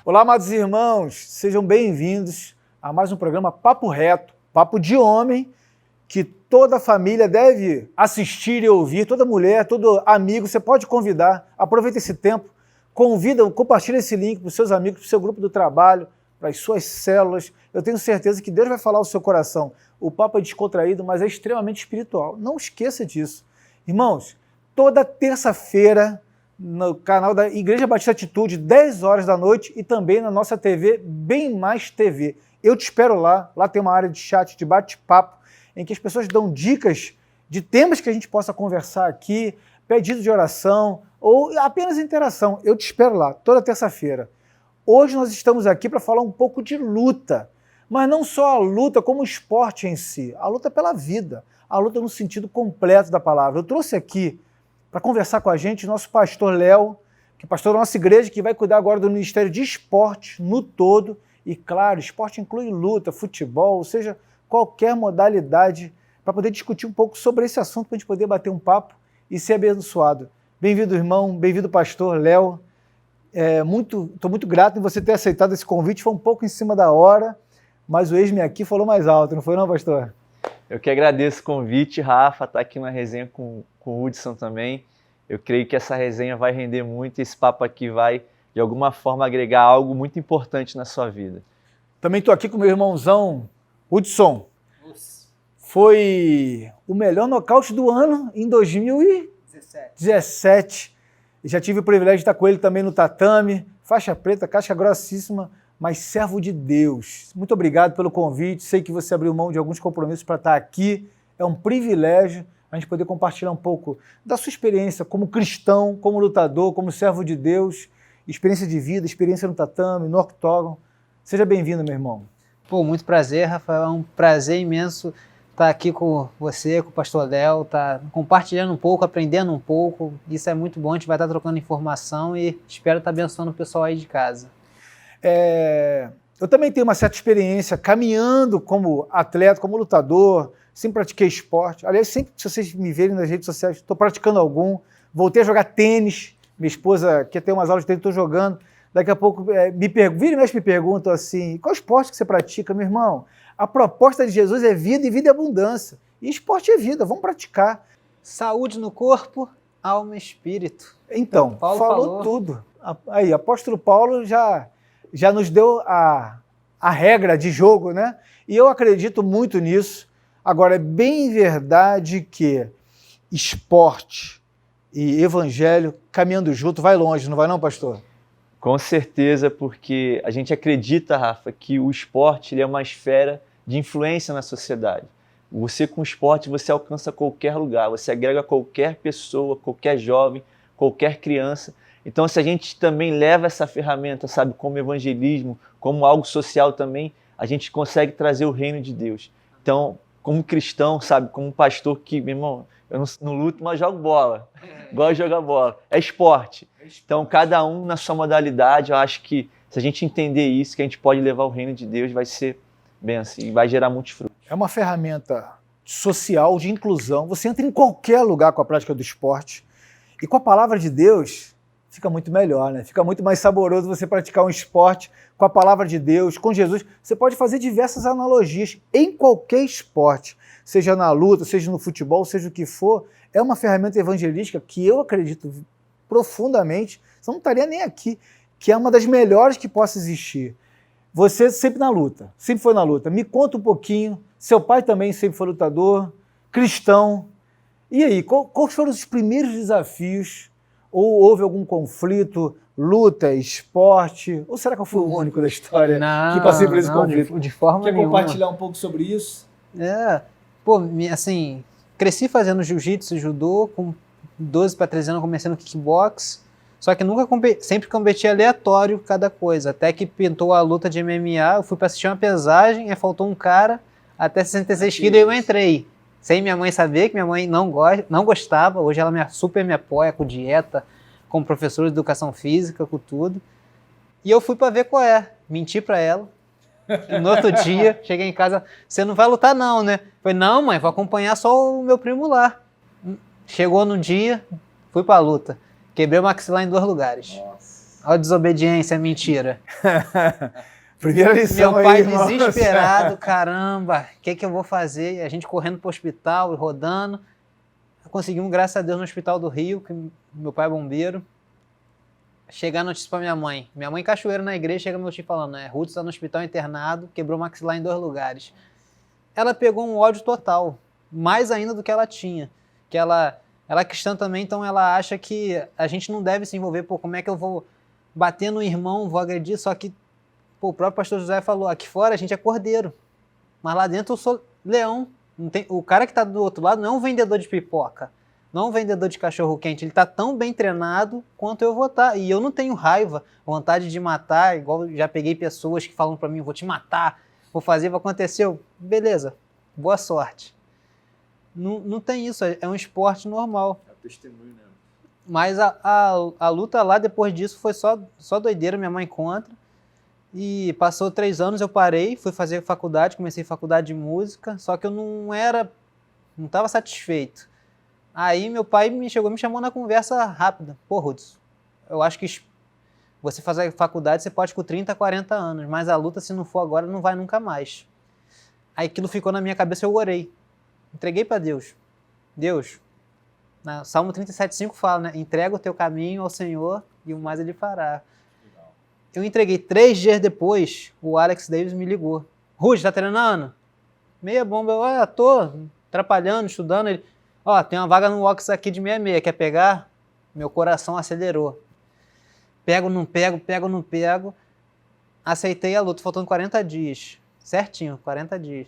Olá, amados irmãos, sejam bem-vindos a mais um programa Papo Reto, papo de homem, que toda família deve assistir e ouvir, toda mulher, todo amigo, você pode convidar, aproveita esse tempo, convida, compartilha esse link para os seus amigos, para o seu grupo do trabalho, para as suas células. Eu tenho certeza que Deus vai falar ao seu coração. O papo é descontraído, mas é extremamente espiritual. Não esqueça disso. Irmãos, toda terça-feira, no canal da Igreja Batista Atitude, 10 horas da noite, e também na nossa TV, Bem Mais TV. Eu te espero lá. Lá tem uma área de chat, de bate-papo, em que as pessoas dão dicas de temas que a gente possa conversar aqui, pedido de oração ou apenas interação. Eu te espero lá, toda terça-feira. Hoje nós estamos aqui para falar um pouco de luta, mas não só a luta como o esporte em si, a luta pela vida, a luta no sentido completo da palavra. Eu trouxe aqui para conversar com a gente o nosso pastor Léo, que é pastor da nossa igreja, que vai cuidar agora do Ministério de Esporte no todo. E claro, esporte inclui luta, futebol, ou seja, qualquer modalidade, para poder discutir um pouco sobre esse assunto, para a gente poder bater um papo e ser abençoado. Bem-vindo, irmão, bem-vindo, pastor Léo. Estou muito grato em você ter aceitado esse convite, foi um pouco em cima da hora, mas o ex-me aqui falou mais alto, não foi não, pastor? Eu que agradeço o convite, Rafa, estar aqui na resenha com o Hudson também. Eu creio que essa resenha vai render muito e esse papo aqui vai, de alguma forma, agregar algo muito importante na sua vida. Também estou aqui com meu irmãozão, Hudson. Foi o melhor nocaute do ano em 2017. Já tive o privilégio de estar com ele também no tatame, faixa preta, casca grossíssima, mas servo de Deus. Muito obrigado pelo convite, sei que você abriu mão de alguns compromissos para estar aqui, é um privilégio a gente poder compartilhar um pouco da sua experiência como cristão, como lutador, como servo de Deus, experiência de vida, experiência no tatame, no octógono. Seja bem-vindo, meu irmão. Pô, muito prazer, Rafael, é um prazer imenso estar aqui com você, com o pastor Léo, tá compartilhando um pouco, aprendendo um pouco, isso é muito bom, a gente vai estar trocando informação e espero estar abençoando o pessoal aí de casa. Eu também tenho uma certa experiência caminhando como atleta, como lutador, sempre pratiquei esporte. Aliás, sempre que vocês me verem nas redes sociais, estou praticando algum. Voltei a jogar tênis, minha esposa quer ter umas aulas de tênis, estou jogando. Daqui a pouco vira e mexe me perguntam assim, qual esporte que você pratica, meu irmão? A proposta de Jesus é vida e vida é abundância. E esporte é vida, vamos praticar. Saúde no corpo, alma e espírito. Então, Paulo falou tudo. Aí, apóstolo Paulo já nos deu a regra de jogo, né? E eu acredito muito nisso. Agora, é bem verdade que esporte e evangelho caminhando junto vai longe, não vai não, pastor? Com certeza, porque a gente acredita, Rafa, que o esporte ele é uma esfera de influência na sociedade. Você com o esporte, você alcança qualquer lugar, você agrega qualquer pessoa, qualquer jovem, qualquer criança. Então, se a gente também leva essa ferramenta, sabe, como evangelismo, como algo social também, a gente consegue trazer o reino de Deus. Então, como cristão, sabe, como pastor que, meu irmão, eu não luto, mas jogo bola. Gosto de jogar bola. É esporte. Então, cada um na sua modalidade, eu acho que se a gente entender isso, que a gente pode levar o reino de Deus, vai ser bem assim, vai gerar muitos frutos. É uma ferramenta social, de inclusão. Você entra em qualquer lugar com a prática do esporte e com a palavra de Deus fica muito melhor, né? Fica muito mais saboroso você praticar um esporte com a palavra de Deus, com Jesus. Você pode fazer diversas analogias em qualquer esporte, seja na luta, seja no futebol, seja o que for. É uma ferramenta evangelística que eu acredito profundamente, você não estaria nem aqui, que é uma das melhores que possa existir. Você sempre na luta, sempre foi na luta. Me conta um pouquinho, seu pai também sempre foi lutador, cristão. E aí, quais foram os primeiros desafios? Ou houve algum conflito, luta, esporte? Ou será que eu fui o único da história que passei por esse conflito? De forma Quer nenhuma. compartilhar um pouco sobre isso? Assim, cresci fazendo jiu-jitsu e judô, com 12 para 13 anos comecei no kickbox, só que sempre competi aleatório cada coisa, até que pintou a luta de MMA, eu fui para assistir uma pesagem, aí faltou um cara, até 66 quilos eu entrei. Sem minha mãe saber, que minha mãe não gostava, hoje ela super me apoia com dieta, como professor de educação física, com tudo. E eu fui para ver qual é, menti para ela. E no outro dia, cheguei em casa, você não vai lutar não, né? Falei, não mãe, vou acompanhar só o meu primo lá. Chegou no dia, fui para a luta. Quebrei o maxilar em 2 lugares. Nossa. Olha a desobediência, mentira. Primeira lição Meu pai aí, irmão. desesperado, caramba, o que eu vou fazer? A gente correndo pro hospital e rodando. Conseguimos, graças a Deus, no Hospital do Rio, que meu pai é bombeiro. Chegar a notícia pra minha mãe. Minha mãe cachoeira na igreja, chega meu tio falando, né? Ruth está no hospital internado, quebrou o maxilar em 2 lugares. Ela pegou um ódio total, mais ainda do que ela tinha. Que ela é cristã também, então ela acha que a gente não deve se envolver. Pô, como é que eu vou bater no irmão, vou agredir? Só que, pô, o próprio pastor José falou, aqui fora a gente é cordeiro, mas lá dentro eu sou leão. Não tem, o cara que está do outro lado não é um vendedor de pipoca, não é um vendedor de cachorro-quente, ele está tão bem treinado quanto eu vou estar. E eu não tenho raiva, vontade de matar, igual já peguei pessoas que falam para mim, vou te matar, vou fazer, vai acontecer. Beleza, boa sorte. Não tem isso, é um esporte normal. É o testemunho, né? Mas a luta lá, depois disso, foi só doideira, minha mãe contra. E passou 3 anos, eu parei, fui fazer faculdade, comecei faculdade de música, só que eu não estava satisfeito. Aí meu pai me chamou na conversa rápida. Pô, Ruth, eu acho que você fazer faculdade, você pode com 30, 40 anos, mas a luta, se não for agora, não vai nunca mais. Aí aquilo ficou na minha cabeça, eu orei. Entreguei para Deus. Deus, Salmo 37,5 fala, né? Entrega o teu caminho ao Senhor e o mais Ele fará. Eu entreguei 3 dias depois, o Alex Davis me ligou. Ruth, tá treinando? Meia bomba. Eu, tô atrapalhando, estudando. Ele, tem uma vaga no Ox aqui de 66, quer pegar? Meu coração acelerou. Pego, não pego. Aceitei a luta, faltando 40 dias. Certinho, 40 dias.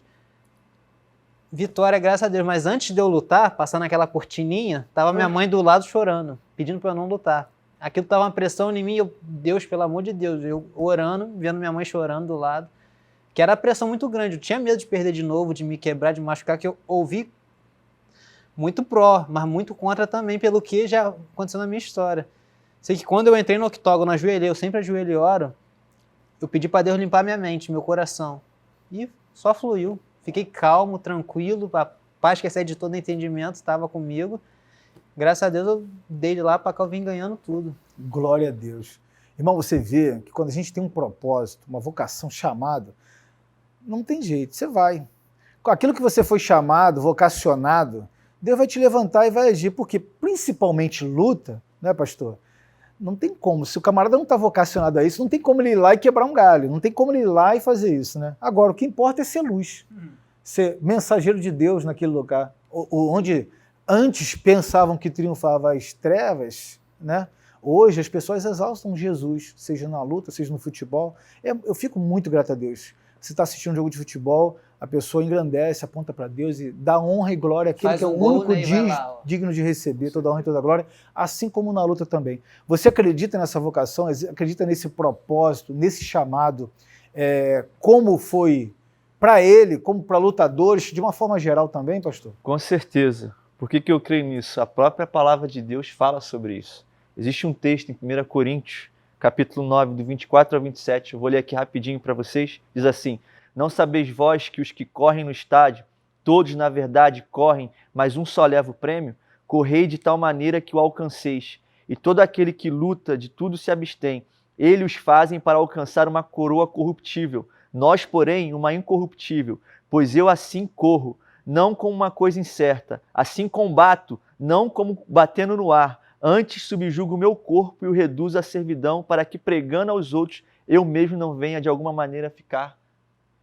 Vitória, graças a Deus. Mas antes de eu lutar, passando aquela cortininha, tava minha mãe do lado chorando, pedindo para eu não lutar. Aquilo tava uma pressão em mim, Deus, pelo amor de Deus, eu orando, vendo minha mãe chorando do lado, que era pressão muito grande. Eu tinha medo de perder de novo, de me quebrar, de machucar, que eu ouvi muito pró, mas muito contra também, pelo que já aconteceu na minha história. Sei que quando eu entrei no octógono, ajoelhei, eu sempre ajoelho e oro, eu pedi para Deus limpar minha mente, meu coração, e só fluiu. Fiquei calmo, tranquilo, a paz que excede de todo entendimento estava comigo. Graças a Deus, eu dei de lá para cá, eu vim ganhando tudo. Glória a Deus. Irmão, você vê que quando a gente tem um propósito, uma vocação, chamado, não tem jeito, você vai. Com aquilo que você foi chamado, vocacionado, Deus vai te levantar e vai agir, porque principalmente luta, né, pastor? Não tem como, se o camarada não está vocacionado a isso, não tem como ele ir lá e quebrar um galho, não tem como ele ir lá e fazer isso, né? Agora, o que importa é ser luz, ser mensageiro de Deus naquele lugar, onde antes pensavam que triunfava as trevas, né? Hoje as pessoas exaltam Jesus, seja na luta, seja no futebol. Eu fico muito grato a Deus. Você está assistindo um jogo de futebol, a pessoa engrandece, aponta para Deus e dá honra e glória àquele que é o único digno de receber toda a honra e toda a glória, assim como na luta também. Você acredita nessa vocação, acredita nesse propósito, nesse chamado, como foi para ele, como para lutadores, de uma forma geral também, pastor? Com certeza. Por que eu creio nisso? A própria palavra de Deus fala sobre isso. Existe um texto em 1 Coríntios, capítulo 9, do 24 ao 27, eu vou ler aqui rapidinho para vocês, diz assim: não sabeis vós que os que correm no estádio, todos na verdade correm, mas um só leva o prêmio? Correi de tal maneira que o alcanceis. E todo aquele que luta de tudo se abstém. Eles os fazem para alcançar uma coroa corruptível. Nós, porém, uma incorruptível. Pois eu assim corro, não como uma coisa incerta. Assim combato, não como batendo no ar. Antes subjugo o meu corpo e o reduzo à servidão, para que, pregando aos outros, eu mesmo não venha de alguma maneira ficar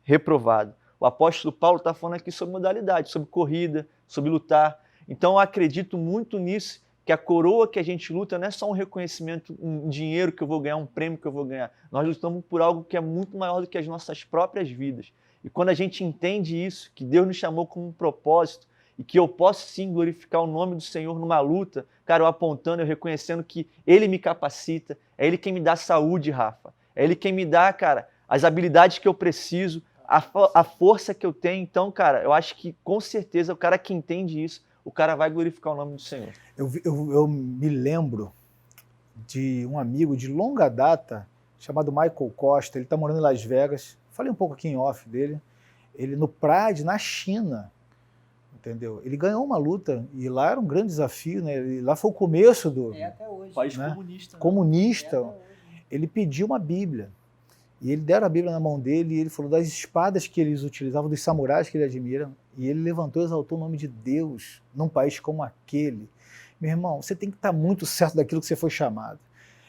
reprovado. O apóstolo Paulo está falando aqui sobre modalidade, sobre corrida, sobre lutar. Então eu acredito muito nisso, que a coroa que a gente luta não é só um reconhecimento, um dinheiro que eu vou ganhar, um prêmio que eu vou ganhar. Nós lutamos por algo que é muito maior do que as nossas próprias vidas. E quando a gente entende isso, que Deus nos chamou com um propósito, e que eu posso sim glorificar o nome do Senhor numa luta, cara, eu apontando, eu reconhecendo que Ele me capacita, é Ele quem me dá saúde, Rafa, é Ele quem me dá, cara, as habilidades que eu preciso, a força que eu tenho. Então, cara, eu acho que com certeza o cara que entende isso, o cara vai glorificar o nome do Senhor. Eu me lembro de um amigo de longa data chamado Michael Costa, ele está morando em Las Vegas, falei um pouco aqui em off dele, ele no Pride, na China, entendeu? Ele ganhou uma luta e lá era um grande desafio, né? E lá foi o começo do até hoje. País né? comunista. Né? Comunista. ele pediu uma Bíblia. E ele deram a Bíblia na mão dele e ele falou das espadas que eles utilizavam, dos samurais que ele admira. E ele levantou e exaltou o nome de Deus num país como aquele. Meu irmão, você tem que estar muito certo daquilo que você foi chamado.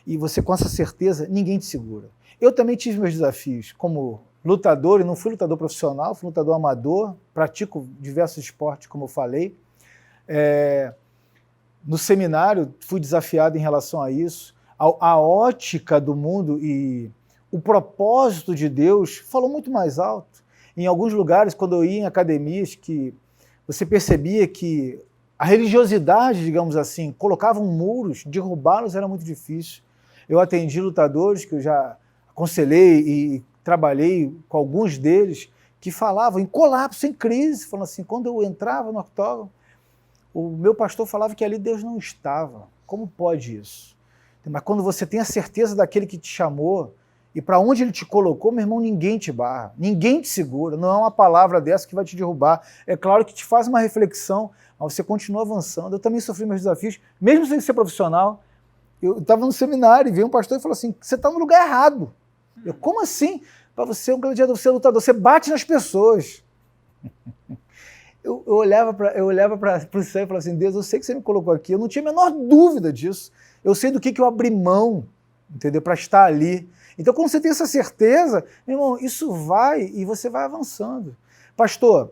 E você, com essa certeza, ninguém te segura. Eu também tive meus desafios como lutador, e não fui lutador profissional, fui lutador amador, pratico diversos esportes, como eu falei. No seminário, fui desafiado em relação a isso. A ótica do mundo e o propósito de Deus falou muito mais alto. Em alguns lugares, quando eu ia em academias, que você percebia que a religiosidade, digamos assim, colocavam muros, derrubá-los era muito difícil. Eu atendi lutadores que eu já aconselhei e trabalhei com alguns deles que falavam em colapso, em crise, falando assim, quando eu entrava no octógono, o meu pastor falava que ali Deus não estava. Como pode isso? Mas quando você tem a certeza daquele que te chamou e para onde ele te colocou, meu irmão, ninguém te barra, ninguém te segura, não é uma palavra dessa que vai te derrubar. É claro que te faz uma reflexão, mas você continua avançando. Eu também sofri meus desafios, mesmo sem ser profissional. Eu estava no seminário e veio um pastor e falou assim, você está no lugar errado. Eu, como assim? Para você, um gladiador, você é lutador, você bate nas pessoas. Eu olhava para o céu e falava assim, Deus, eu sei que você me colocou aqui, eu não tinha a menor dúvida disso. Eu sei do que eu abri mão, entendeu? Para estar ali. Então, quando você tem essa certeza, meu irmão, isso vai e você vai avançando. Pastor,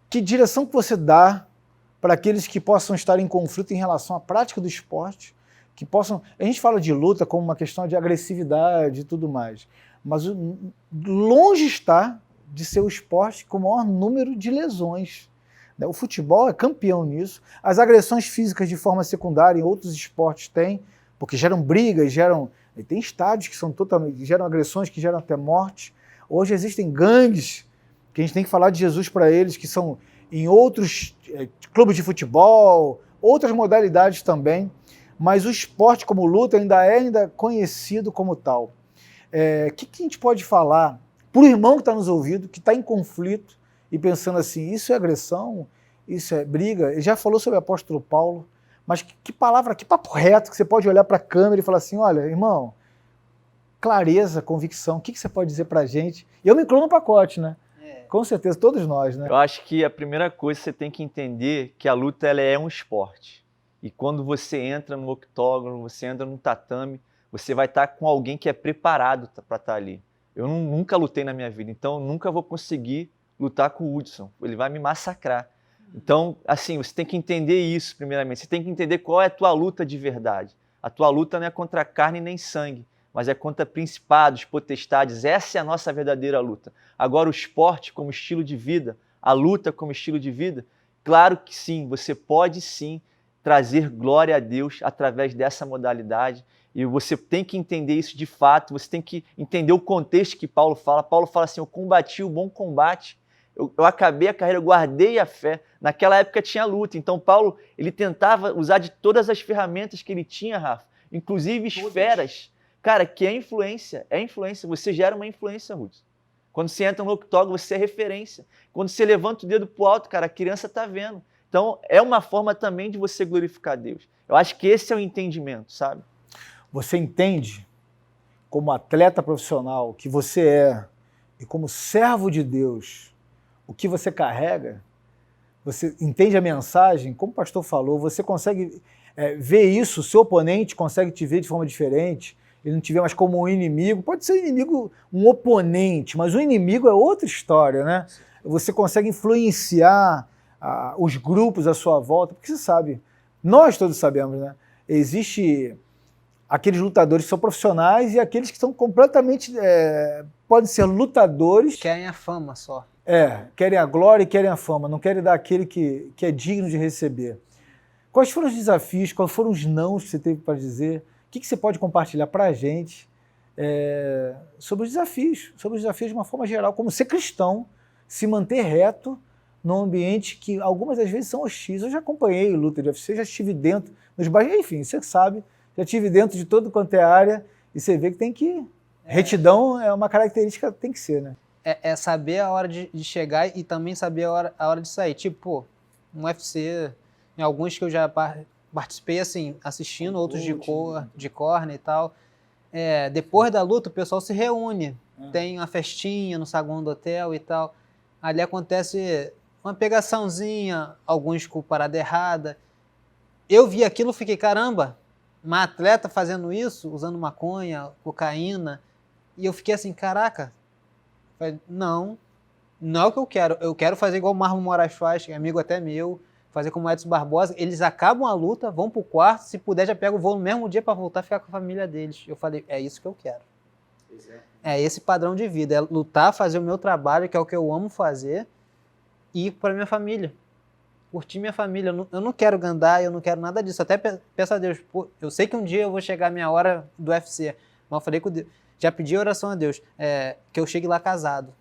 que direção que você dá para aqueles que possam estar em conflito em relação à prática do esporte, que possam... A gente fala de luta como uma questão de agressividade e tudo mais, mas longe está de ser o esporte com o maior número de lesões. O futebol é campeão nisso. As agressões físicas de forma secundária em outros esportes têm, porque geram brigas, tem estádios que são totalmente, geram agressões que geram até morte. Hoje existem gangues, que a gente tem que falar de Jesus para eles, que são em outros clubes de futebol, outras modalidades também, mas o esporte como luta ainda é conhecido como tal. Que a gente pode falar para o irmão que está nos ouvindo, que está em conflito e pensando assim, isso é agressão, isso é briga? Ele já falou sobre o apóstolo Paulo, mas que palavra, que papo reto que você pode olhar para a câmera e falar assim, olha, irmão, clareza, convicção, o que você pode dizer para a gente? E eu me incluo no pacote, né? Com certeza, todos nós, né? Eu acho que a primeira coisa que você tem que entender que a luta ela é um esporte. E quando você entra no octógono, você entra no tatame, você vai estar com alguém que é preparado para estar ali. Eu nunca lutei na minha vida, então eu nunca vou conseguir lutar com o Hudson. Ele vai me massacrar. Então, assim, você tem que entender isso primeiramente. Você tem que entender qual é a tua luta de verdade. A tua luta não é contra carne nem sangue, mas é contra principados, potestades. Essa é a nossa verdadeira luta. Agora, o esporte como estilo de vida, a luta como estilo de vida, claro que sim, você pode sim trazer glória a Deus através dessa modalidade. E você tem que entender isso de fato, você tem que entender o contexto que Paulo fala. Paulo fala assim, eu combati o bom combate, eu acabei a carreira, eu guardei a fé. Naquela época tinha luta, então Paulo ele tentava usar de todas as ferramentas que ele tinha, Rafa, inclusive esferas. Cara, que é influência, você gera uma influência, Ruth. Quando você entra no octógono, você é referência. Quando você levanta o dedo pro alto, cara, a criança está vendo. Então, é uma forma também de você glorificar Deus. Eu acho que esse é o entendimento, sabe? Você entende, como atleta profissional que você é, e como servo de Deus, o que você carrega? Você entende a mensagem? Como o pastor falou, você consegue ver isso, o seu oponente consegue te ver de forma diferente, ele não te vê mais como um inimigo, pode ser um inimigo, um oponente, mas o inimigo é outra história, né? Você consegue influenciar os grupos à sua volta, porque você sabe, nós todos sabemos, né? Existe aqueles lutadores que são profissionais e aqueles que são completamente, podem ser lutadores... Querem a fama só. Querem a glória e querem a fama, não querem dar aquele que é digno de receber. Quais foram os desafios, quais foram os nãos que você teve para dizer? O que você pode compartilhar para a gente sobre os desafios de uma forma geral, como ser cristão, se manter reto num ambiente que algumas das vezes são hostis. Eu já acompanhei luta de UFC, já estive dentro, nos bairros, enfim, você sabe, já estive dentro de todo quanto é área e você vê que tem que... Retidão é uma característica, tem que ser, né? É saber a hora de chegar e também saber a hora de sair. Tipo, um UFC, em alguns que eu já participei, assim, assistindo, outros de corner e tal. depois da luta o pessoal se reúne. Tem uma festinha no saguão do hotel e tal. Ali acontece uma pegaçãozinha, alguns com parada errada. Eu vi aquilo e fiquei, caramba, uma atleta fazendo isso, usando maconha, cocaína. E eu fiquei assim, caraca, não é o que eu quero. Eu quero fazer igual o Marlon Moraes faz, que é amigo até meu, fazer como o Edson Barbosa. Eles acabam a luta, vão pro quarto, se puder já pega o voo no mesmo dia para voltar e ficar com a família deles. Eu falei, é isso que eu quero. É esse padrão de vida, é lutar, fazer o meu trabalho, que é o que eu amo fazer, e ir para minha família. Curtir minha família. Eu não quero gandar, eu não quero nada disso. Até peço a Deus, pô, eu sei que um dia eu vou chegar a minha hora do UFC, mas eu falei com Deus, já pedi oração a Deus, que eu chegue lá casado.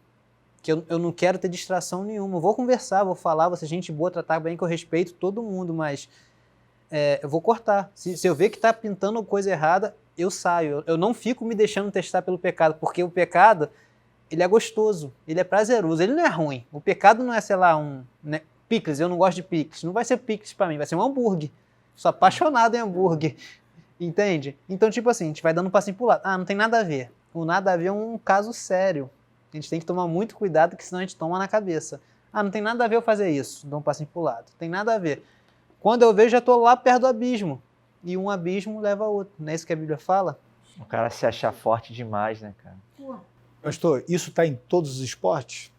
Que eu não quero ter distração nenhuma. Eu vou conversar, vou falar, vou ser gente boa, tratar bem, que eu respeito todo mundo, mas eu vou cortar. Se eu ver que está pintando coisa errada, eu saio. Eu não fico me deixando testar pelo pecado, porque o pecado, ele é gostoso, ele é prazeroso, ele não é ruim. O pecado não é, sei lá, picles, eu não gosto de picles. Não vai ser picles para mim, vai ser um hambúrguer. Sou apaixonado em hambúrguer, entende? Então, tipo assim, a gente vai dando um passinho pro lado. Não tem nada a ver. O nada a ver é um caso sério. A gente tem que tomar muito cuidado, porque senão a gente toma na cabeça. Não tem nada a ver eu fazer isso, dou um passinho pro lado. Tem nada a ver. Quando eu vejo, já estou lá perto do abismo. E um abismo leva a outro. Não é isso que a Bíblia fala? O cara se achar forte demais, né, cara? Pastor, isso está em todos os esportes?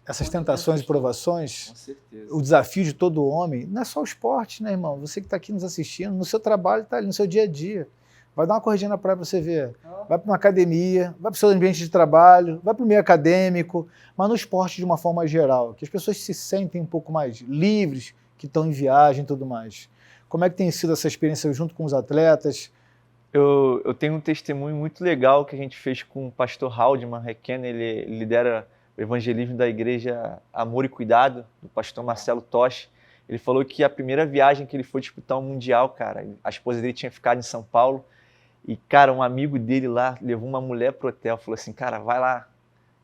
Essas tentações e provações? Com certeza. O desafio de todo homem, não é só o esporte, né, irmão? Você que está aqui nos assistindo, no seu trabalho, está ali, no seu dia a dia. Vai dar uma corridinha na praia para você ver. Vai para uma academia, vai para o seu ambiente de trabalho, vai para o meio acadêmico, mas no esporte de uma forma geral, que as pessoas se sentem um pouco mais livres, que estão em viagem e tudo mais. Como é que tem sido essa experiência junto com os atletas? Eu tenho um testemunho muito legal que a gente fez com o pastor Haldeman Requena, ele lidera o evangelismo da igreja Amor e Cuidado, do pastor Marcelo Toshi. Ele falou que a primeira viagem que ele foi disputar um mundial, cara, a esposa dele tinha ficado em São Paulo, e, cara, um amigo dele lá levou uma mulher pro hotel, falou assim, cara, vai lá,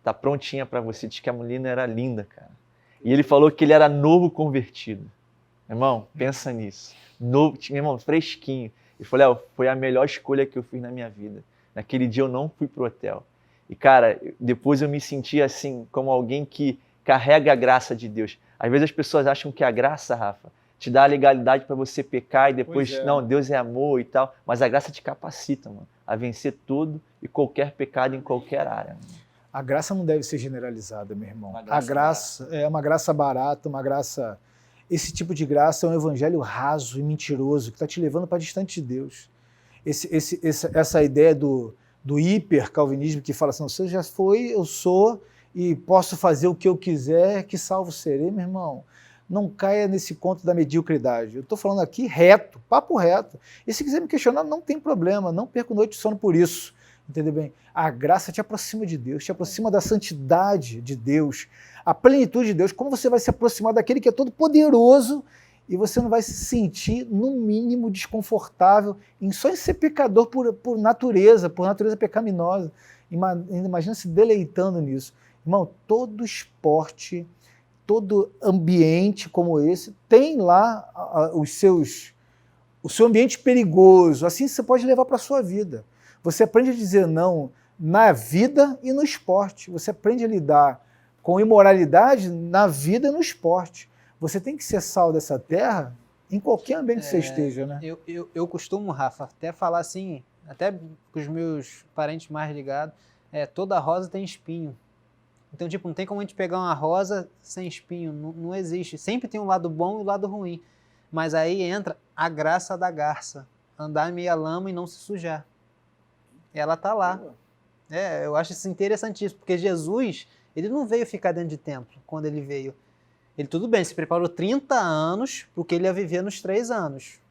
tá prontinha para você, diz que a menina era linda, cara. E ele falou que ele era novo convertido. Irmão, pensa nisso. Novo, meu irmão, fresquinho. E falei, foi a melhor escolha que eu fiz na minha vida. Naquele dia eu não fui pro hotel. E, cara, depois eu me senti assim, como alguém que carrega a graça de Deus. Às vezes as pessoas acham que a graça, Rafa, te dá a legalidade para você pecar e depois, não, Deus é amor e tal. Mas a graça te capacita, mano, a vencer todo e qualquer pecado em qualquer área. Mano. A graça não deve ser generalizada, meu irmão. A graça é uma graça barata, uma graça... Esse tipo de graça é um evangelho raso e mentiroso que está te levando para distante de Deus. Essa ideia do hiper-calvinismo que fala assim, você já foi, eu sou e posso fazer o que eu quiser, que salvo serei, meu irmão. Não caia nesse conto da mediocridade. Eu estou falando aqui reto, papo reto. E se quiser me questionar, não tem problema, não perco noite de sono por isso. Entendeu bem? A graça te aproxima de Deus, te aproxima da santidade de Deus, a plenitude de Deus. Como você vai se aproximar daquele que é todo poderoso e você não vai se sentir, no mínimo, desconfortável só em ser pecador por natureza pecaminosa. Imagina se deleitando nisso. Irmão, todo esporte, todo ambiente como esse tem lá o seu ambiente perigoso. Assim você pode levar para a sua vida. Você aprende a dizer não na vida e no esporte. Você aprende a lidar com imoralidade na vida e no esporte. Você tem que ser sal dessa terra em qualquer ambiente que você esteja, né? Eu costumo, Rafa, até falar assim, até com os meus parentes mais ligados, toda rosa tem espinho. Então, tipo, não tem como a gente pegar uma rosa sem espinho, não existe. Sempre tem um lado bom e um lado ruim. Mas aí entra a graça da garça, andar em meia lama e não se sujar. Ela tá lá. Eu acho isso interessantíssimo, porque Jesus, ele não veio ficar dentro de templo quando ele veio. Ele, tudo bem, se preparou 30 anos porque ele ia viver nos 3 anos.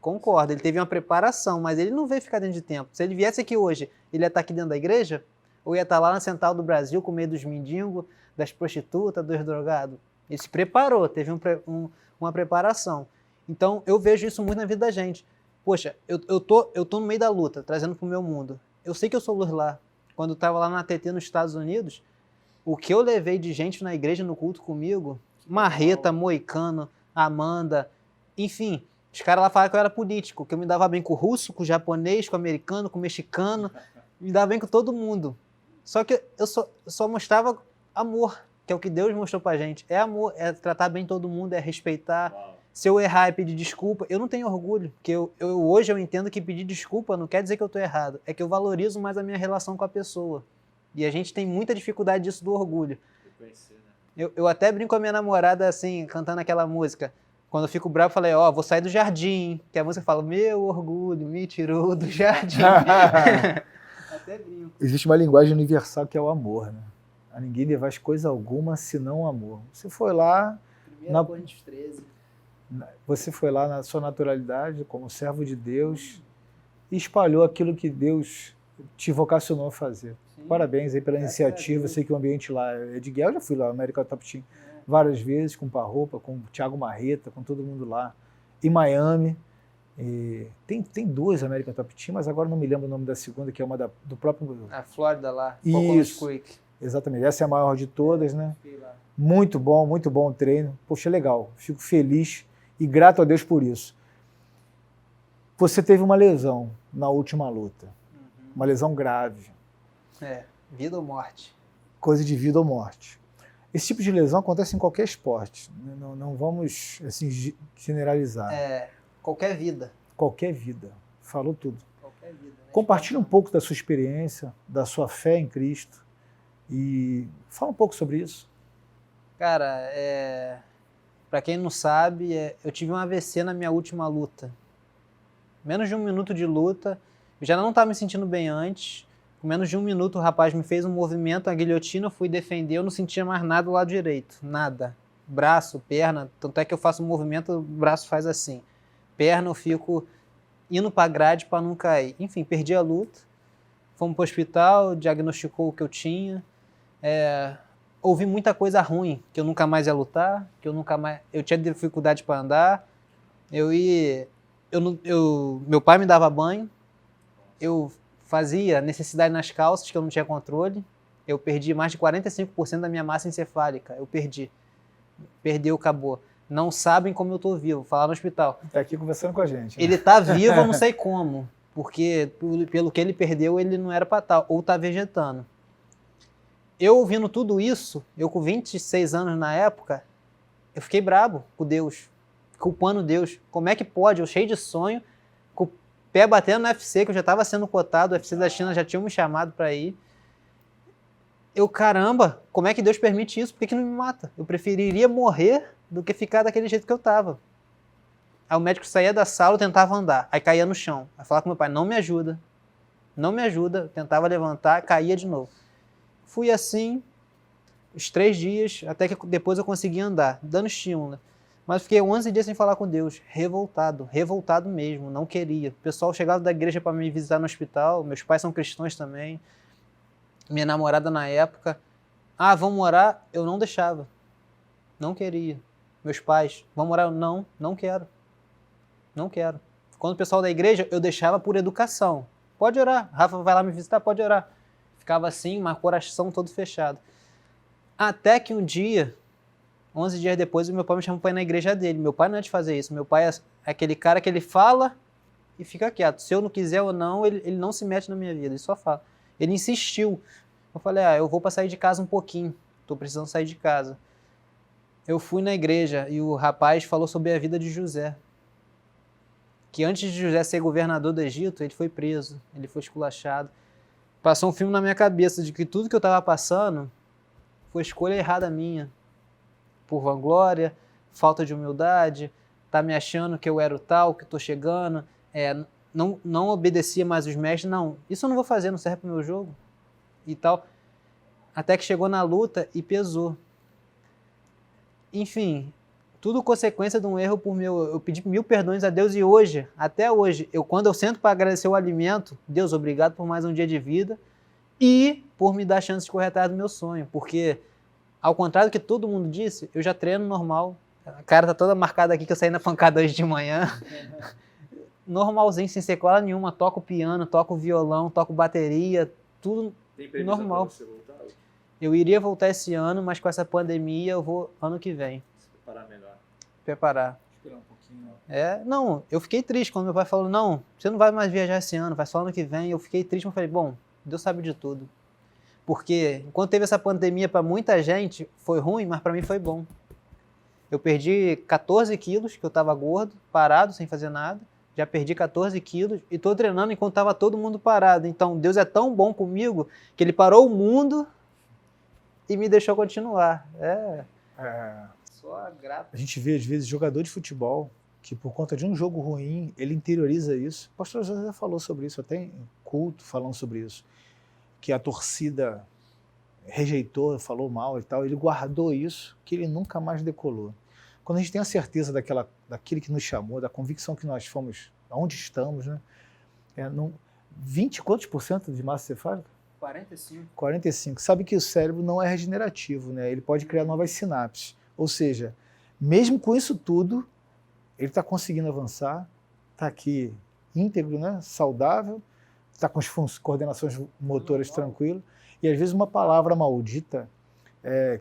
Concordo, ele teve uma preparação, mas ele não veio ficar dentro de templo. Se ele viesse aqui hoje, ele ia estar aqui dentro da igreja? Ou ia estar lá na Central do Brasil com medo dos mendigos, das prostitutas, dos drogados? Ele se preparou, teve uma preparação. Então, eu vejo isso muito na vida da gente. Poxa, eu tô no meio da luta, trazendo para o meu mundo. Eu sei que eu sou luz lá. Quando eu estava lá na TT nos Estados Unidos, o que eu levei de gente na igreja, no culto comigo, Marreta, Moicano, Amanda, enfim, Os caras lá falaram que eu era político, que eu me dava bem com o russo, com o japonês, com o americano, com o mexicano, me dava bem com todo mundo. Só que eu só mostrava amor, que é o que Deus mostrou pra gente. É amor, é tratar bem todo mundo, é respeitar. Uau. Se eu errar e pedir desculpa, eu não tenho orgulho, porque hoje eu entendo que pedir desculpa não quer dizer que eu tô errado, é que eu valorizo mais a minha relação com a pessoa. E a gente tem muita dificuldade disso do orgulho. Eu até brinco com a minha namorada assim, cantando aquela música. Quando eu fico bravo, eu falei, ó, vou sair do jardim. Que a música fala, meu orgulho me tirou do jardim. Até brinco. Existe uma linguagem universal que é o amor, né? A ninguém devais coisa alguma senão o amor. Você foi lá... 1 Coríntios 13. Você foi lá na sua naturalidade, como servo de Deus, e espalhou aquilo que Deus te vocacionou a fazer. Sim. Parabéns aí pela iniciativa. Eu sei que o ambiente lá é de guerra. Eu já fui lá, América Top Team, várias vezes, com o Parropa, com o Thiago Marreta, com todo mundo lá. Em Miami. E tem duas América Top Team, mas agora não me lembro o nome da segunda, que é uma do próprio... A Flórida lá. Isso. Exatamente. Essa é a maior de todas, né? Muito bom o treino. Poxa, legal. Fico feliz e grato a Deus por isso. Você teve uma lesão na última luta. Uma lesão grave. Vida ou morte. Coisa de vida ou morte. Esse tipo de lesão acontece em qualquer esporte. Não vamos assim, generalizar. Qualquer vida. Qualquer vida. Falou tudo. Qualquer vida. Né? Compartilhe um pouco da sua experiência, da sua fé em Cristo e fala um pouco sobre isso. Cara, pra quem não sabe, eu tive um AVC na minha última luta. Menos de 1 minuto de luta. Eu já não estava me sentindo bem antes. Com menos de 1 minuto o rapaz me fez um movimento, a guilhotina, eu fui defender, eu não sentia mais nada do lado direito. Nada. Braço, perna, tanto é que eu faço um movimento, o braço faz assim. Perna eu fico indo pra grade para não cair. Enfim, perdi a luta. Fomos pro hospital, diagnosticou o que eu tinha. Ouvi muita coisa ruim, que eu nunca mais ia lutar, que eu tinha dificuldade para andar. Meu pai me dava banho, eu fazia necessidade nas calças, que eu não tinha controle. Eu perdi mais de 45% da minha massa encefálica, eu perdi. Perdeu, acabou. Não sabem como eu tô vivo, vou falar no hospital. Tá aqui conversando com a gente. Né? Ele tá vivo, eu não sei como, porque pelo que ele perdeu, ele não era para estar, ou tá vegetando. Eu ouvindo tudo isso, eu com 26 anos na época, eu fiquei brabo com Deus, culpando Deus. Como é que pode, eu cheio de sonho, com o pé batendo no UFC, que eu já estava sendo cotado, o UFC da China já tinha me chamado para ir. Caramba, como é que Deus permite isso? Por que não me mata? Eu preferiria morrer do que ficar daquele jeito que eu estava. Aí o médico saía da sala, eu tentava andar, aí caía no chão. Aí falava com meu pai, não me ajuda, eu tentava levantar, caía de novo. Fui assim, os 3 dias, até que depois eu consegui andar, dando estímulo. Mas fiquei 11 dias sem falar com Deus, revoltado mesmo, não queria. O pessoal chegava da igreja para me visitar no hospital, meus pais são cristãos também. Minha namorada na época, vamos orar? Eu não deixava, não queria. Meus pais, vamos orar? Não quero. Quando o pessoal da igreja, eu deixava por educação. Pode orar, Rafa vai lá me visitar, pode orar. Ficava assim, mas coração todo fechado. Até que um dia, 11 dias depois, o meu pai me chamou para ir na igreja dele. Meu pai não é de fazer isso. Meu pai é aquele cara que ele fala e fica quieto. Se eu não quiser ou não, ele não se mete na minha vida, ele só fala. Ele insistiu. Eu falei, eu vou para sair de casa um pouquinho. Estou precisando sair de casa. Eu fui na igreja e o rapaz falou sobre a vida de José. Que antes de José ser governador do Egito, ele foi preso, ele foi esculachado. Passou um filme na minha cabeça de que tudo que eu estava passando foi escolha errada minha. Por vanglória, falta de humildade, tá me achando que eu era o tal, que estou chegando, não obedecia mais os mestres. Não, isso eu não vou fazer, não serve para o meu jogo e tal. Até que chegou na luta e pesou. Enfim, tudo consequência de um erro por meu. Eu pedi 1000 perdões a Deus e hoje, até hoje, quando eu sento para agradecer o alimento, Deus, obrigado por mais um dia de vida e por me dar a chance de correr atrás do meu sonho, porque, ao contrário do que todo mundo disse, eu já treino normal. A cara tá toda marcada aqui que eu saí na pancada hoje de manhã. Normalzinho, sem sequela nenhuma. Toco piano, toco violão, toco bateria, tudo normal. Você voltar? Eu iria voltar esse ano, mas com essa pandemia eu vou ano que vem. Se preparar melhor. Preparar. Esperar um pouquinho. Não, eu fiquei triste quando meu pai falou, não, você não vai mais viajar esse ano, vai só ano que vem. Eu fiquei triste, mas falei, bom, Deus sabe de tudo. Porque enquanto teve essa pandemia para muita gente, foi ruim, mas para mim foi bom. Eu perdi 14 quilos, que eu estava gordo, parado, sem fazer nada. Já perdi 14 quilos e estou treinando enquanto estava todo mundo parado. Então, Deus é tão bom comigo que Ele parou o mundo e me deixou continuar. Só grato. A gente vê, às vezes, jogador de futebol que, por conta de um jogo ruim, ele interioriza isso. O pastor José falou sobre isso, até em culto falando sobre isso. Que a torcida rejeitou, falou mal e tal, ele guardou isso, que ele nunca mais decolou. Quando a gente tem a certeza daquele que nos chamou, da convicção que nós fomos, aonde estamos, né? 20 quantos por cento de massa cefálica? 45. 45. Sabe que o cérebro não é regenerativo, né? Ele pode criar novas sinapses. Ou seja, mesmo com isso tudo, ele está conseguindo avançar, está aqui íntegro, né? Saudável, está com as coordenações motoras tranquilas, e às vezes uma palavra maldita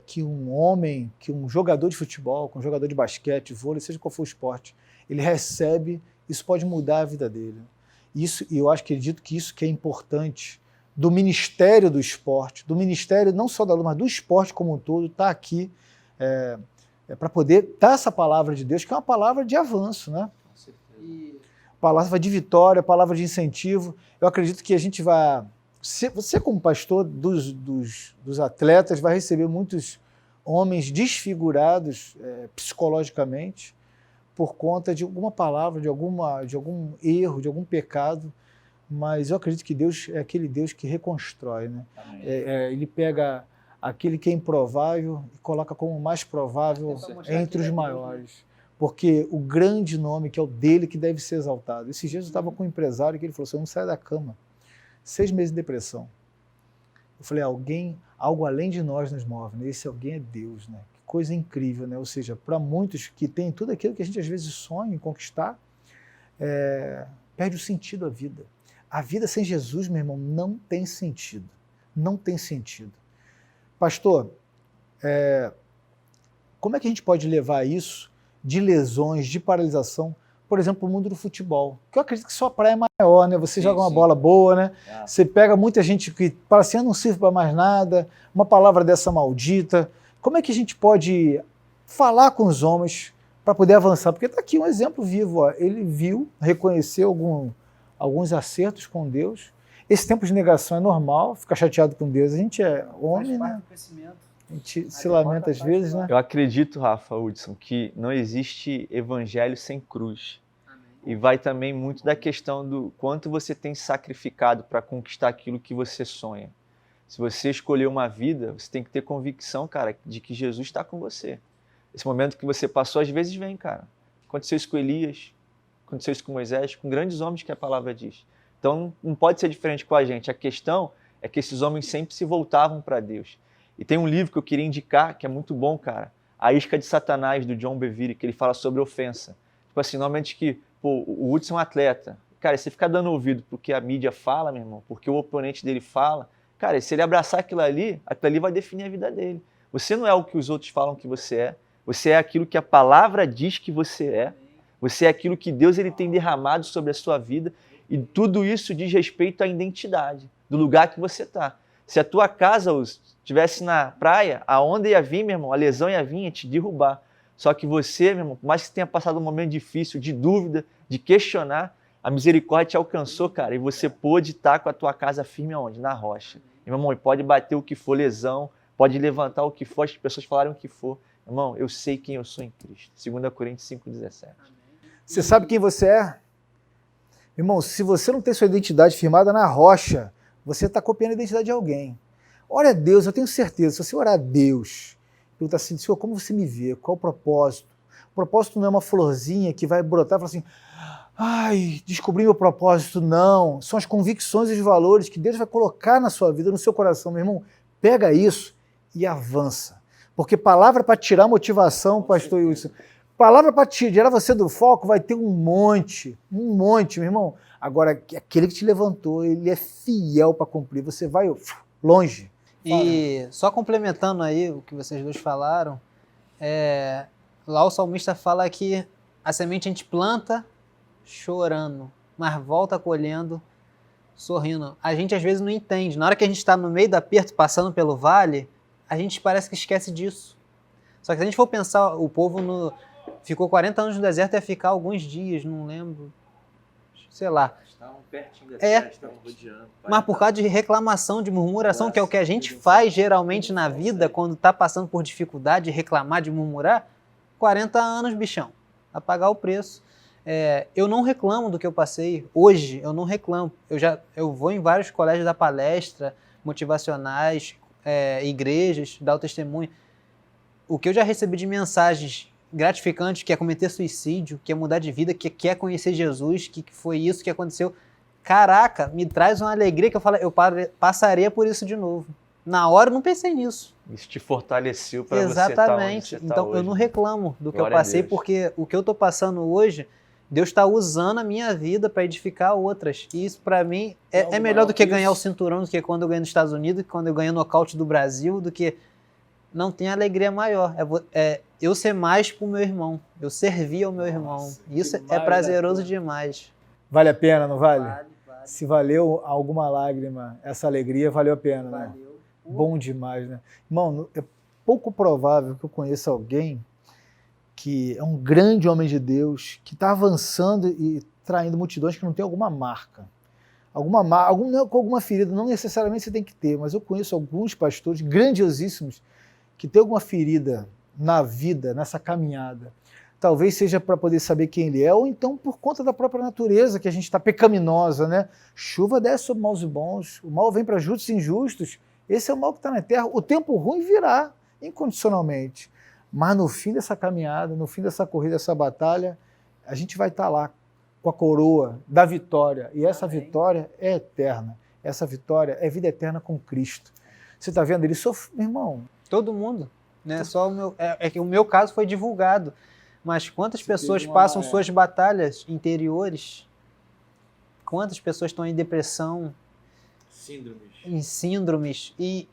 que um homem, que um jogador de futebol, que um jogador de basquete, vôlei, seja qual for o esporte, ele recebe, isso pode mudar a vida dele. Isso, e eu acredito que isso que é importante do Ministério do Esporte, do Ministério não só da luta, mas do esporte como um todo, está aqui para poder dar essa palavra de Deus, que é uma palavra de avanço, né? Palavra de vitória, palavra de incentivo. Eu acredito que a gente vai... Você, como pastor dos atletas, vai receber muitos homens desfigurados psicologicamente por conta de alguma palavra, de algum erro, de algum pecado, mas eu acredito que Deus é aquele Deus que reconstrói, né? Ele pega aquele que é improvável e coloca como mais provável entre os maiores. Porque o grande nome que é o dele que deve ser exaltado. Esses dias eu estava com um empresário que ele falou assim, eu não saio da cama. 6 meses de depressão. Eu falei, algo além de nós nos move, né? Esse alguém é Deus, né? Que coisa incrível, né? Ou seja, para muitos que têm tudo aquilo que a gente às vezes sonha em conquistar, perde o sentido à vida. A vida sem Jesus, meu irmão, não tem sentido. Não tem sentido. Pastor, como é que a gente pode levar isso de lesões, de paralisação, por exemplo, o mundo do futebol? Que eu acredito que sua praia é maior, né? Você joga uma bola boa, né? Você pega muita gente que fala assim, não serve para mais nada, uma palavra dessa maldita. Como é que a gente pode falar com os homens para poder avançar? Porque está aqui um exemplo vivo. Ó. Ele viu, reconheceu alguns acertos com Deus. Esse tempo de negação é normal, ficar chateado com Deus. A gente é homem, né? A gente se lamenta às vezes, né? Eu acredito, Rafa, Hudson, que não existe evangelho sem cruz. Amém. E vai também muito da questão do quanto você tem sacrificado para conquistar aquilo que você sonha. Se você escolher uma vida, você tem que ter convicção, cara, de que Jesus está com você. Esse momento que você passou, às vezes vem, cara. Aconteceu isso com Elias, aconteceu isso com Moisés, com grandes homens que a palavra diz. Então, não pode ser diferente com a gente. A questão é que esses homens sempre se voltavam para Deus. E tem um livro que eu queria indicar, que é muito bom, cara. A Isca de Satanás, do John Bevere, que ele fala sobre ofensa. Tipo assim, normalmente que o Hudson é um atleta. Cara, você fica dando ouvido porque a mídia fala, meu irmão, porque o oponente dele fala. Cara, se ele abraçar aquilo ali vai definir a vida dele. Você não é o que os outros falam que você é. Você é aquilo que a palavra diz que você é. Você é aquilo que Deus ele tem derramado sobre a sua vida. E tudo isso diz respeito à identidade, do lugar que você está. Se a tua casa estivesse na praia, a onda ia vir, meu irmão, a lesão ia vir e te derrubar. Só que você, meu irmão, por mais que tenha passado um momento difícil, de dúvida, de questionar, a misericórdia te alcançou, cara, e você pôde estar com a tua casa firme aonde? Na rocha. E, meu irmão, pode bater o que for lesão, pode levantar o que for, as pessoas falaram o que for. Irmão, eu sei quem eu sou em Cristo. 2 Coríntios 5,17. Você sabe quem você é? Irmão, se você não tem sua identidade firmada na rocha, você está copiando a identidade de alguém. Ora a Deus, eu tenho certeza, se você orar a Deus, perguntar assim, Senhor, como você me vê? Qual o propósito? O propósito não é uma florzinha que vai brotar e falar assim, ai, descobri meu propósito. Não, são as convicções e os valores que Deus vai colocar na sua vida, no seu coração. Meu irmão, pega isso e avança. Porque palavra para tirar motivação, pastor Wilson, palavra para tirar você do foco vai ter um monte, meu irmão. Agora, aquele que te levantou, ele é fiel para cumprir, você vai longe. E só complementando aí o que vocês dois falaram, lá o salmista fala que A semente a gente planta chorando, mas volta colhendo, sorrindo. A gente às vezes não entende. Na hora que a gente está no meio do aperto, passando pelo vale, a gente parece que esquece disso. Só que se a gente for pensar, o povo ficou 40 anos no deserto, ia ficar alguns dias, não lembro, sei lá. Estavam pertinho da terra, estavam rodeando. Mas por causa de reclamação, de murmuração, que é o que a gente faz geralmente na vida, quando está passando por dificuldade de reclamar, de murmurar, 40 anos, bichão, a pagar o preço. Eu não reclamo do que eu passei. Hoje, eu não reclamo. Eu vou em vários colégios dar palestra, motivacionais, igrejas, dar o testemunho. O que eu já recebi de mensagens gratificantes, que é cometer suicídio, que é mudar de vida, que quer conhecer Jesus, que foi isso que aconteceu. Caraca, me traz uma alegria que eu passaria por isso de novo. Na hora eu não pensei nisso. Isso te fortaleceu para você Exatamente. estar Então hoje. eu não reclamo do que Glória eu a passei, Deus. porque o que eu estou passando hoje, Deus está usando a minha vida para edificar outras. E isso para mim é melhor do que ganhar o cinturão, do que quando eu ganhei nos Estados Unidos, do que quando eu ganhei o nocaute do Brasil, do que... Não tem alegria maior. Eu ser mais pro meu irmão. Eu servir ao meu irmão. Isso é prazeroso demais. Vale a pena, não vale? Se valeu alguma lágrima, essa alegria valeu a pena, né? Valeu. Bom demais, né? Irmão, é pouco provável que eu conheça alguém que é um grande homem de Deus, que está avançando e traindo multidões que não tem alguma marca. Com alguma ferida, não necessariamente você tem que ter, mas eu conheço alguns pastores grandiosíssimos que têm alguma ferida na vida, nessa caminhada. Talvez seja para poder saber quem ele é, ou então por conta da própria natureza, que a gente está pecaminosa, né? Chuva desce sobre maus e bons, o mal vem para justos e injustos. Esse é o mal que está na terra. O tempo ruim virá incondicionalmente. Mas no fim dessa caminhada, no fim dessa corrida, dessa batalha, a gente vai estar lá com a coroa da vitória. E essa vitória é eterna. Essa vitória é vida eterna com Cristo. Você está vendo? Ele sofreu, meu irmão. Todo mundo. Né? Só o meu, que o meu caso foi divulgado. Mas quantas pessoas passam suas batalhas interiores? Quantas pessoas estão em depressão, em síndromes e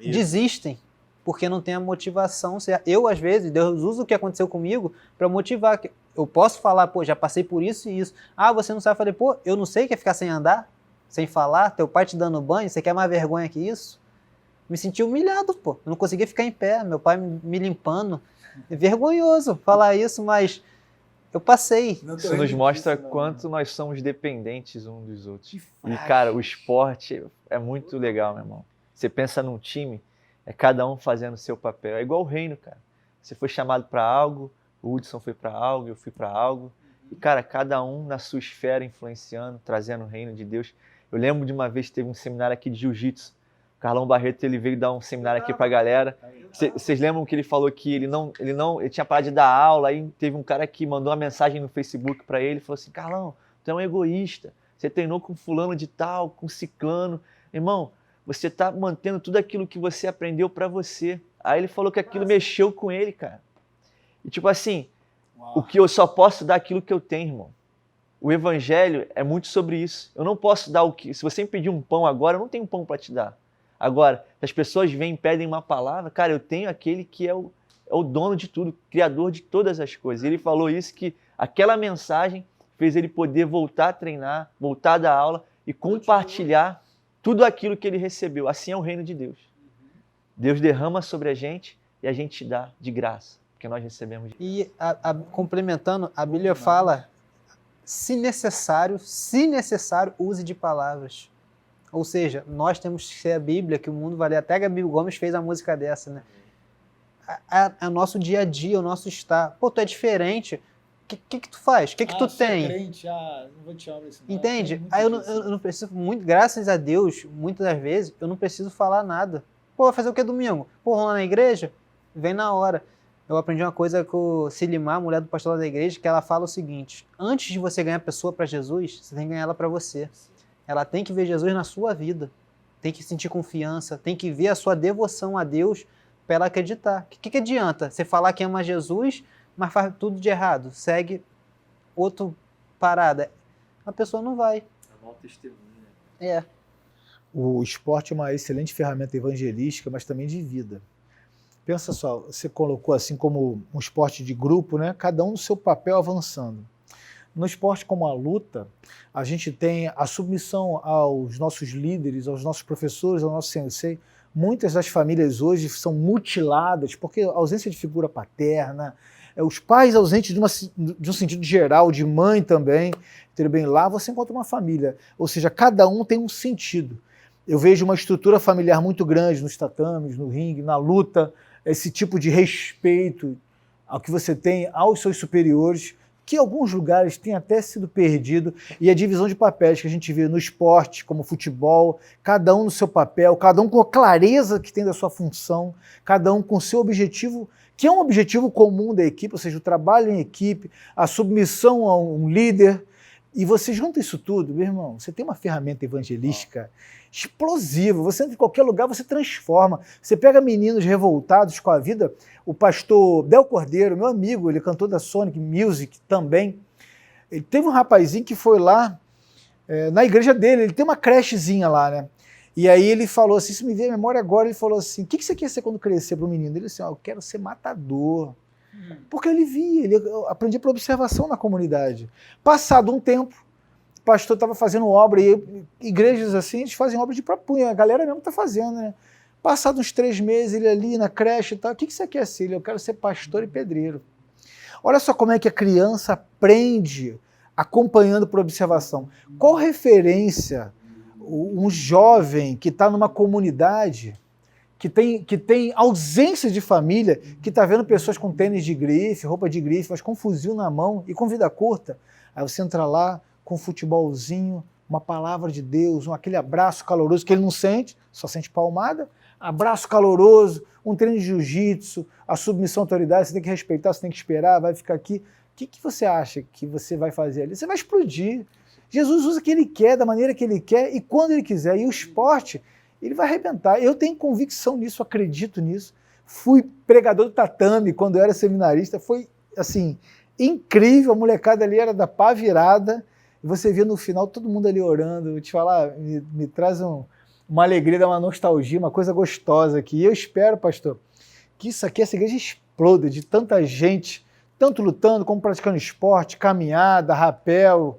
desistem porque não tem a motivação certa. Eu, às vezes, Deus usa o que aconteceu comigo para motivar. Eu posso falar, pô, já passei por isso e isso. Ah, você não sabe? Eu falei, pô, eu não sei o que é ficar sem andar, sem falar, teu pai te dando banho, você quer mais vergonha que isso? Me senti humilhado, pô. Eu não conseguia ficar em pé, meu pai me limpando. É vergonhoso falar isso, mas eu passei. Isso nos mostra quanto nós somos dependentes uns dos outros. E, cara, o esporte é muito legal, meu irmão. Você pensa num time, é cada um fazendo o seu papel. É igual o reino, cara. Você foi chamado para algo, o Hudson foi para algo, eu fui para algo. E, cara, cada um na sua esfera influenciando, trazendo o reino de Deus. Eu lembro de uma vez que teve um seminário aqui de jiu-jitsu. Carlão Barreto, ele veio dar um seminário aqui pra galera. Vocês lembram que ele falou que ele tinha parado de dar aula, aí teve um cara que mandou uma mensagem no Facebook pra ele, falou assim, Carlão, tu é um egoísta, você treinou com fulano de tal, com ciclano, irmão, você tá mantendo tudo aquilo que você aprendeu pra você. Aí ele falou que aquilo mexeu com ele, cara. E tipo assim, o que eu só posso dar aquilo que eu tenho, irmão. O evangelho é muito sobre isso. Eu não posso dar o que... Se você me pedir um pão agora, eu não tenho pão pra te dar. Agora, se as pessoas vêm e pedem uma palavra, cara, eu tenho aquele que é o dono de tudo, criador de todas as coisas. Ele falou isso, que aquela mensagem fez ele poder voltar a treinar, voltar a dar aula e compartilhar tudo aquilo que ele recebeu. Assim é o reino de Deus. Deus derrama sobre a gente e a gente dá de graça, porque nós recebemos. E complementando, a Bíblia fala, se necessário, use de palavras. Ou seja, nós temos que ser a Bíblia, que o mundo vai ler. Até a Gabi Gomes fez a música dessa, né? É o nosso dia a dia, o nosso estar. Pô, tu é diferente. O que tu faz? O que tu tem? Crente, não vou te chamar isso. Entende? Aí eu não preciso, graças a Deus, muitas das vezes, eu não preciso falar nada. Pô, vai fazer o que domingo? Pô, vamos lá na igreja? Vem na hora. Eu aprendi uma coisa com Silimar, mulher do pastor da igreja, que ela fala o seguinte, antes de você ganhar a pessoa para Jesus, você tem que ganhar ela para você. Ela tem que ver Jesus na sua vida, tem que sentir confiança, tem que ver a sua devoção a Deus para ela acreditar. O que adianta você falar que ama Jesus, mas faz tudo de errado, segue outra parada? A pessoa não vai. É mau testemunho, né? É. O esporte é uma excelente ferramenta evangelística, mas também de vida. Pensa só, você colocou assim como um esporte de grupo, né? Cada um no seu papel avançando. No esporte como a luta, a gente tem a submissão aos nossos líderes, aos nossos professores, ao nosso sensei. Muitas das famílias hoje são mutiladas porque a ausência de figura paterna, os pais ausentes de um sentido geral, de mãe também. Tudo bem, lá você encontra uma família, ou seja, cada um tem um sentido. Eu vejo uma estrutura familiar muito grande nos tatames, no ringue, na luta, esse tipo de respeito ao que você tem aos seus superiores, que em alguns lugares tem até sido perdido, e a divisão de papéis que a gente vê no esporte, como futebol, cada um no seu papel, cada um com a clareza que tem da sua função, cada um com o seu objetivo, que é um objetivo comum da equipe, ou seja, o trabalho em equipe, a submissão a um líder, e você junta isso tudo, meu irmão, você tem uma ferramenta evangelística explosiva, você entra em qualquer lugar, você transforma. Você pega meninos revoltados com a vida, o pastor Del Cordeiro, meu amigo, ele é cantor da Sonic Music também, ele teve um rapazinho que foi lá, na igreja dele, ele tem uma crechezinha lá, né? E aí ele falou assim, isso me veio à memória agora, ele falou assim, o que você quer ser quando crescer para o menino? Ele disse assim, eu quero ser matador. Porque ele via, ele aprendia por observação na comunidade. Passado um tempo, o pastor estava fazendo obra, e igrejas assim, eles fazem obra de próprio punho, a galera mesmo está fazendo, né? Passados uns 3 meses, ele ali na creche e tal, o que você quer ser? Eu quero ser pastor e pedreiro. Olha só como é que a criança aprende acompanhando por observação. Qual referência um jovem que está numa comunidade que tem ausência de família, que está vendo pessoas com tênis de grife, roupa de grife, mas com fuzil na mão e com vida curta. Aí você entra lá com um futebolzinho, uma palavra de Deus, aquele abraço caloroso que ele não sente, só sente palmada, abraço caloroso, um treino de jiu-jitsu, a submissão à autoridade, você tem que respeitar, você tem que esperar, vai ficar aqui. O que você acha que você vai fazer ali? Você vai explodir. Jesus usa o que ele quer, da maneira que ele quer e quando ele quiser. E o esporte, ele vai arrebentar. Eu tenho convicção nisso, acredito nisso. Fui pregador do tatame quando eu era seminarista. Foi, assim, incrível. A molecada ali era da pá virada. E você via no final todo mundo ali orando. Vou te falar, me traz uma alegria, dá uma nostalgia, uma coisa gostosa aqui. E eu espero, pastor, que isso aqui, essa igreja exploda de tanta gente, tanto lutando como praticando esporte, caminhada, rapel.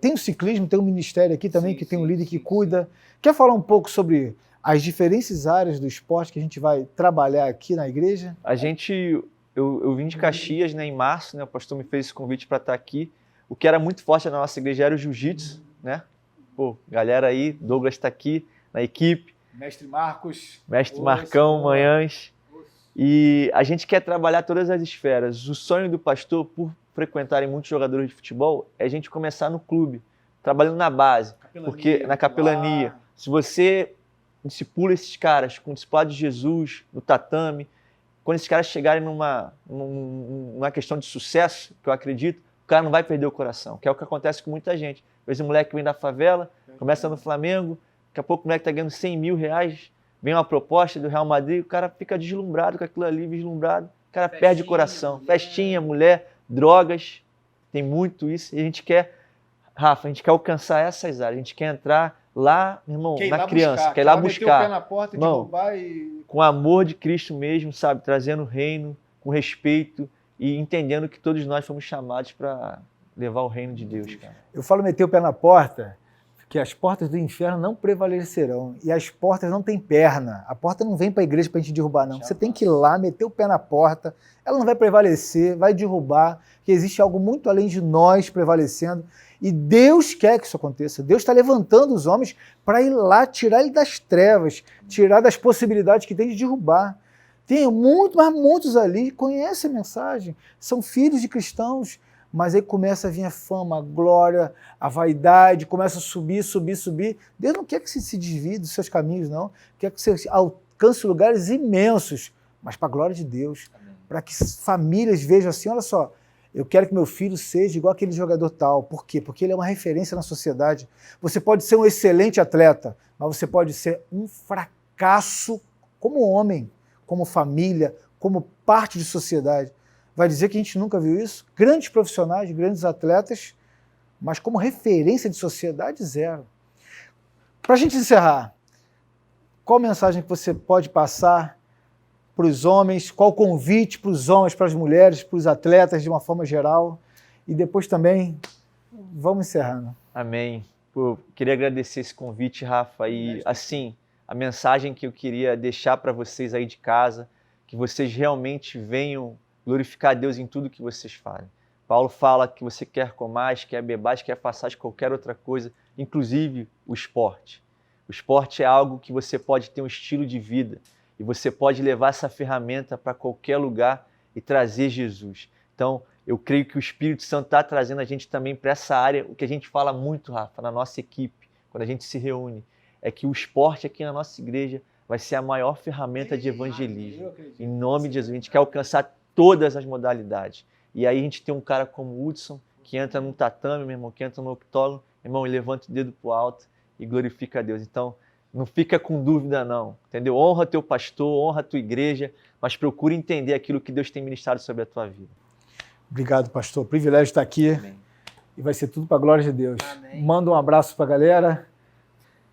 Tem o ciclismo, tem um ministério aqui também, que tem um líder que cuida. Quer falar um pouco sobre as diferentes áreas do esporte que a gente vai trabalhar aqui na igreja? Eu vim de Caxias, né, em março, né, o pastor me fez esse convite para estar aqui. O que era muito forte na nossa igreja era o jiu-jitsu, né? Pô, galera aí, Douglas está aqui na equipe. Mestre Marcos. Mestre Marcão, Manhãs. E a gente quer trabalhar todas as esferas. O sonho do pastor, por frequentarem muitos jogadores de futebol, é a gente começar no clube, trabalhando na base, porque na capelania. Se você discipula esses caras com o discipulado de Jesus, no tatame, quando esses caras chegarem numa questão de sucesso, que eu acredito, o cara não vai perder o coração, que é o que acontece com muita gente. Às vezes o moleque vem da favela, começa no Flamengo, daqui a pouco o moleque está ganhando 100 mil reais, vem uma proposta do Real Madrid, o cara fica deslumbrado com aquilo ali, vislumbrado, o cara perde o coração. Festinha, mulher, drogas, tem muito isso, e a gente quer, Rafa, a gente quer alcançar essas áreas, a gente quer entrar lá, meu irmão, na criança, quer ir lá buscar, meter o pé na porta, irmão, derrubar e... com o amor de Cristo mesmo, sabe, trazendo o reino, com respeito e entendendo que todos nós fomos chamados para levar o reino de Deus, cara. Eu falo meter o pé na porta, que as portas do inferno não prevalecerão. E as portas não têm perna. A porta não vem para a igreja para a gente derrubar, não. Você tem que ir lá, meter o pé na porta. Ela não vai prevalecer, vai derrubar, porque existe algo muito além de nós prevalecendo. E Deus quer que isso aconteça. Deus está levantando os homens para ir lá, tirar ele das trevas, tirar das possibilidades que tem de derrubar. Tem mas muitos ali conhecem a mensagem, são filhos de cristãos, mas aí começa a vir a fama, a glória, a vaidade, começa a subir. Deus não quer que você se desvie dos seus caminhos, não. Quer que você alcance lugares imensos, mas para a glória de Deus. Para que famílias vejam assim, olha só, eu quero que meu filho seja igual aquele jogador tal. Por quê? Porque ele é uma referência na sociedade. Você pode ser um excelente atleta, mas você pode ser um fracasso como homem, como família, como parte de sociedade. Vai dizer que a gente nunca viu isso? Grandes profissionais, grandes atletas, mas como referência de sociedade, zero. Para a gente encerrar, qual mensagem que você pode passar para os homens, qual o convite para os homens, para as mulheres, para os atletas de uma forma geral. E depois também vamos encerrando. Amém. Pô, queria agradecer esse convite, Rafa. E assim, a mensagem que eu queria deixar para vocês aí de casa, que vocês realmente venham glorificar a Deus em tudo que vocês fazem. Paulo fala que você quer comais, quer bebais, quer façais qualquer outra coisa, inclusive o esporte. O esporte é algo que você pode ter um estilo de vida e você pode levar essa ferramenta para qualquer lugar e trazer Jesus. Então, eu creio que o Espírito Santo está trazendo a gente também para essa área. O que a gente fala muito, Rafa, na nossa equipe, quando a gente se reúne, é que o esporte aqui na nossa igreja vai ser a maior ferramenta de evangelismo. Em nome de Jesus, a gente quer alcançar todas as modalidades. E aí a gente tem um cara como o Hudson, que entra num tatame, meu irmão, que entra no octógono, irmão, e levanta o dedo para o alto e glorifica a Deus. Então, não fica com dúvida não, entendeu? Honra teu pastor, honra a tua igreja, mas procura entender aquilo que Deus tem ministrado sobre a tua vida. Obrigado, pastor. Privilégio estar aqui. Amém. E vai ser tudo para a glória de Deus. Amém. Manda um abraço para a galera.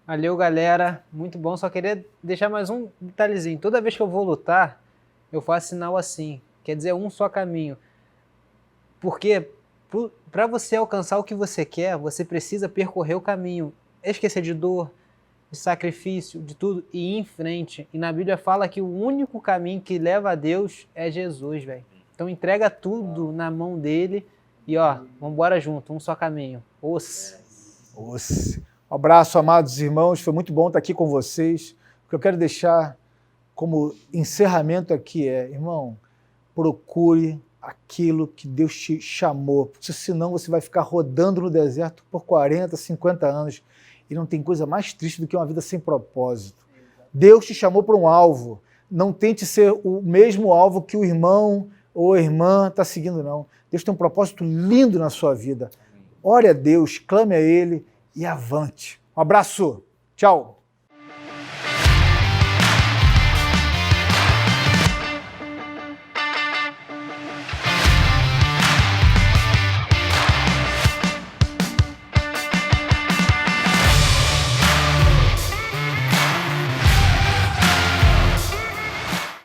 Valeu, galera. Muito bom. Só queria deixar mais um detalhezinho. Toda vez que eu vou lutar, eu faço sinal assim. Quer dizer, um só caminho. Porque para você alcançar o que você quer, você precisa percorrer o caminho. Esquecer de dor, de sacrifício, de tudo e ir em frente. E na Bíblia fala que o único caminho que leva a Deus é Jesus, velho. Então entrega tudo na mão dele e ó, vamos embora junto, um só caminho. Um abraço, amados irmãos. Foi muito bom estar aqui com vocês. O que eu quero deixar como encerramento aqui é, irmão, procure aquilo que Deus te chamou, porque senão você vai ficar rodando no deserto por 40, 50 anos e não tem coisa mais triste do que uma vida sem propósito. Deus te chamou para um alvo. Não tente ser o mesmo alvo que o irmão ou a irmã está seguindo, não. Deus tem um propósito lindo na sua vida. Ore a Deus, clame a Ele e avante. Um abraço. Tchau.